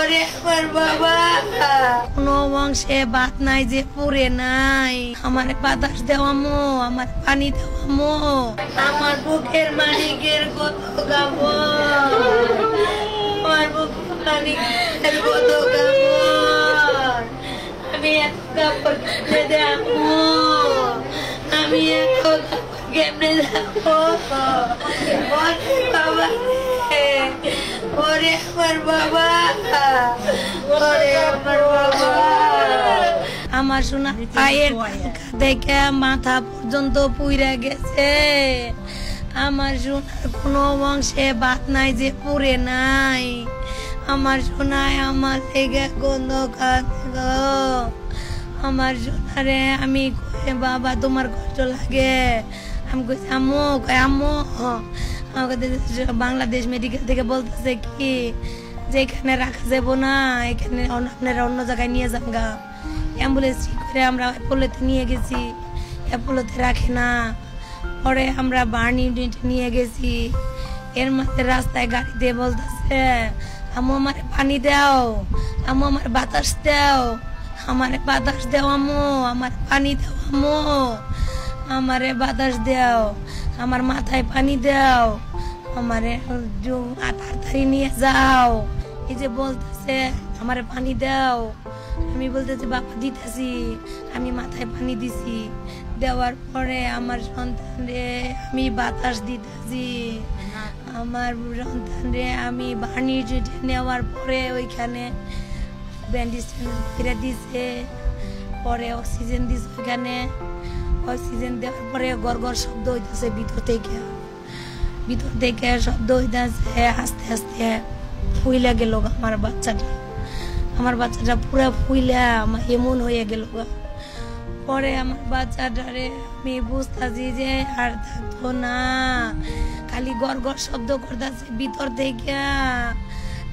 ওরে আমার বাবা কোনো বংশে ভাত নাই যে পুরে নাই। আমার বাতাস দেওয়ামো, আমার পানি দেওয়ামো, আমার বুকের মালিকের কত গাবো, আমার বুকের মালিকের কত গাবো। আমি এত কাপড় কেমনে দেবো, আমি এত কাপড় কেমনে দেবো। ওরে বাবা, ওরে আমার বাবা, ওরে আমার বাবা। আমার সোনা পায়ের থেকে মাথা পর্যন্ত পুইরা গেছে। আমার সোনার কোনো বংশে ভাত নাই যে পুরে নাই। আমার সোনায় আমার থেকে গন্ধ খাচ্ছে। আমার সোনারে আমি কই বাবা তোমার কষ্ট লাগে। আমি কইছি আম্মু, কই আম্মু বাংলাদেশ মেডিকেল থেকে বলতেছে কি যে এখানে রাখা যাবো না, এখানে আপনারা অন্য জায়গায় নিয়ে যান গা। অ্যাম্বুলেন্স ঠিক করে আমরা অ্যাপোলোতে নিয়ে গেছি, অ্যাপোলোতে রাখে না। পরে আমরা বার্ন ইউনিটে নিয়ে গেছি। এর মধ্যে রাস্তায় গাড়িতে বলতেছে আম্মু আমার পানি দাও, আম্মু আমার বাতাস দাও, আমার বাতাস দাও আম্মু, আমার পানি দাও আম্মু, আমারে বাতাস দাও, আমার মাথায় পানি দাও, আমারে তাড়াতাড়ি নিয়ে যাও। এই যে বলতেছে আমারে পানি দাও, আমি বলতেছি বাবা দিতেছি। আমি মাথায় পানি দিছি, দেওয়ার পরে আমার সন্তানরে আমি বাতাস দিতেছি। আমার সন্তানরে আমি বার্নি নেওয়ার পরে ওইখানে ব্যান্ডেজ ফিরে দিছে, পরে অক্সিজেন দিছে। ওইখানে অক্সিজেন দেওয়ার পরে গড় গড় শব্দ হইতেছে ভিতর থেকে শব্দ হইতেছে। আস্তে আস্তে ফুইলা গেল আমার বাচ্চাটা পুরা ফুইলা এমন হয়ে গেল। পরে আমার বাচ্চাটারে আমি বুঝতেছি যে আর থাকতো না, খালি গড় গড় শব্দ করতেছে ভিতর থেকে।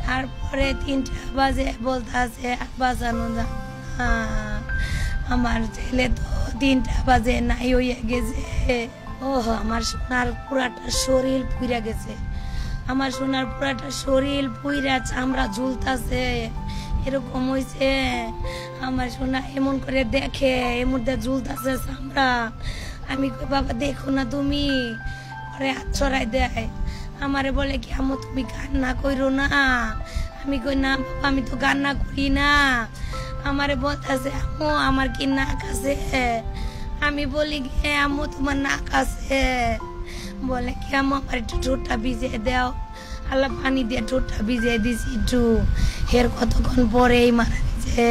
তারপরে 3টা বাজে বলতেছে বাঁচানো যায় না। আমার ছেলে তো 3টা বাজে নাই হইয়া গেছে। ও আমার সোনার পুরাটা শরীর পুইরা গেছে, আমার সোনার পুরাটা শরীর পুইরা চামড়া ঝুলতাছে এরকম হয়েছে। আমার সোনা এমন করে দেখে এর মধ্যে ঝুলতাছে চামড়া। আমি কই বাবা দেখো না তুমি, পরে হাত ছড়াই দেয়। আমারে বলে কি আম্মু তুমি কান্না করো না। আমি কই না বাবা আমি তো কান্না করি না। আমারে বলতেছে আম্মু আমার কি নাক আছে। আমি বলি গে আম্মু তোমার নাক আছে। বলে কি আম্মু আমার একটু ঠোঁটটা ভিজিয়ে দাও। আল্লাহ পানি দিয়ে ঠোঁটটা ভিজিয়ে দিছি একটু। এর কতক্ষণ পরেই মারা গেছে।